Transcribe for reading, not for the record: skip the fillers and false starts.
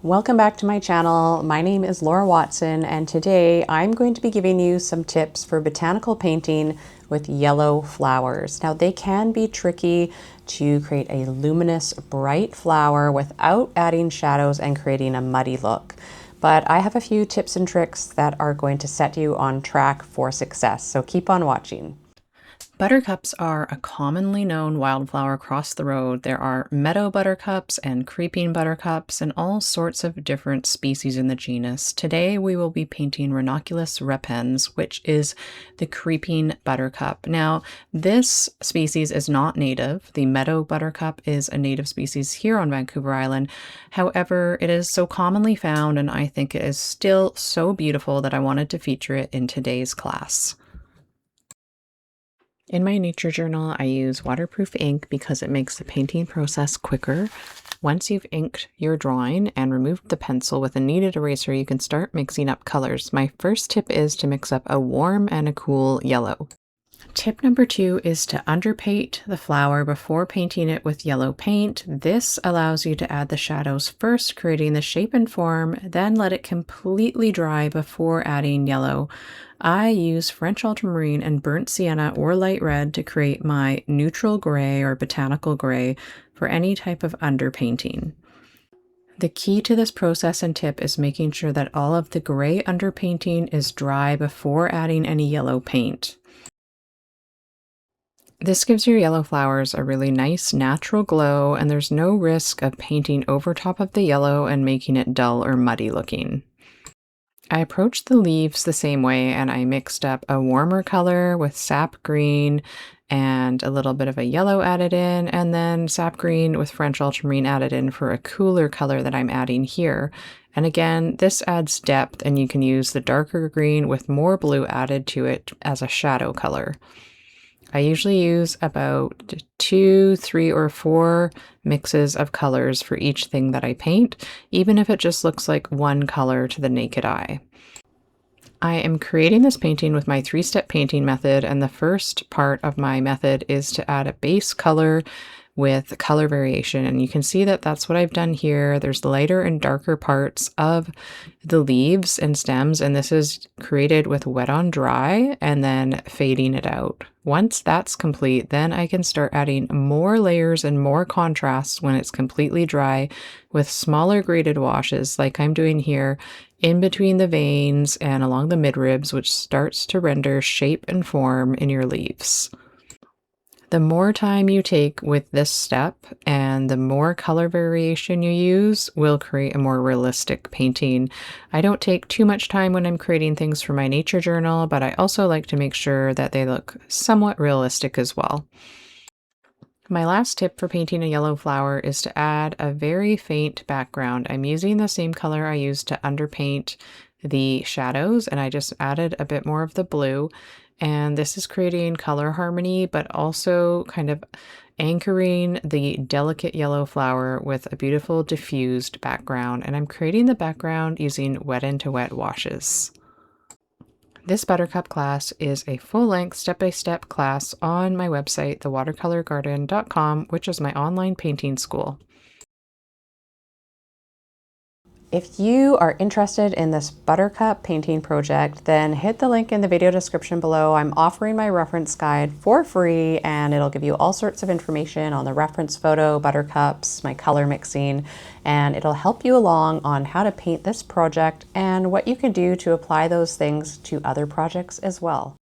Welcome back to my channel. My name is Laura Watson, and today I'm going to be giving you some tips for botanical painting with yellow flowers. Now, they can be tricky to create a luminous, bright flower without adding shadows and creating a muddy look. But I have a few tips and tricks that are going to set you on track for success, so keep on watching. Buttercups are a commonly known wildflower across the road. There are meadow buttercups and creeping buttercups and all sorts of different species in the genus. Today we will be painting Ranunculus repens, which is the creeping buttercup. Now, this species is not native. The meadow buttercup is a native species here on Vancouver Island. However, it is so commonly found, and I think it is still so beautiful that I wanted to feature it in today's class. In my nature journal, I use waterproof ink because it makes the painting process quicker. Once you've inked your drawing and removed the pencil with a kneaded eraser, you can start mixing up colors. My first tip is to mix up a warm and a cool yellow. Tip number 2 is to underpaint the flower before painting it with yellow paint. This allows you to add the shadows first, creating the shape and form, then let it completely dry before adding yellow. I use French ultramarine and burnt sienna or light red to create my neutral gray or botanical gray for any type of underpainting. The key to this process and tip is making sure that all of the gray underpainting is dry before adding any yellow paint. This gives your yellow flowers a really nice natural glow, and there's no risk of painting over top of the yellow and making it dull or muddy looking. I approached the leaves the same way, and I mixed up a warmer color with sap green and a little bit of a yellow added in, and then sap green with French ultramarine added in for a cooler color that I'm adding here. And again, this adds depth, and you can use the darker green with more blue added to it as a shadow color. I usually use about 2, 3, or 4 mixes of colors for each thing that I paint, even if it just looks like one color to the naked eye. I am creating this painting with my 3-step painting method, and the first part of my method is to add a base color with color variation, and you can see that that's what I've done here. There's lighter and darker parts of the leaves and stems, and this is created with wet on dry and then fading it out. Once that's complete, then I can start adding more layers and more contrast when it's completely dry with smaller graded washes like I'm doing here in between the veins and along the midribs, which starts to render shape and form in your leaves. The more time you take with this step and the more color variation you use will create a more realistic painting. I don't take too much time when I'm creating things for my nature journal, but I also like to make sure that they look somewhat realistic as well. My last tip for painting a yellow flower is to add a very faint background. I'm using the same color I used to underpaint the shadows, and I just added a bit more of the blue. And this is creating color harmony, but also kind of anchoring the delicate yellow flower with a beautiful diffused background. And I'm creating the background using wet into wet washes. This buttercup class is a full-length step-by-step class on my website, thewatercolorgarden.com, which is my online painting school. If you are interested in this buttercup painting project, then hit the link in the video description below. I'm offering my reference guide for free, and it'll give you all sorts of information on the reference photo, buttercups, my color mixing, and it'll help you along on how to paint this project and what you can do to apply those things to other projects as well.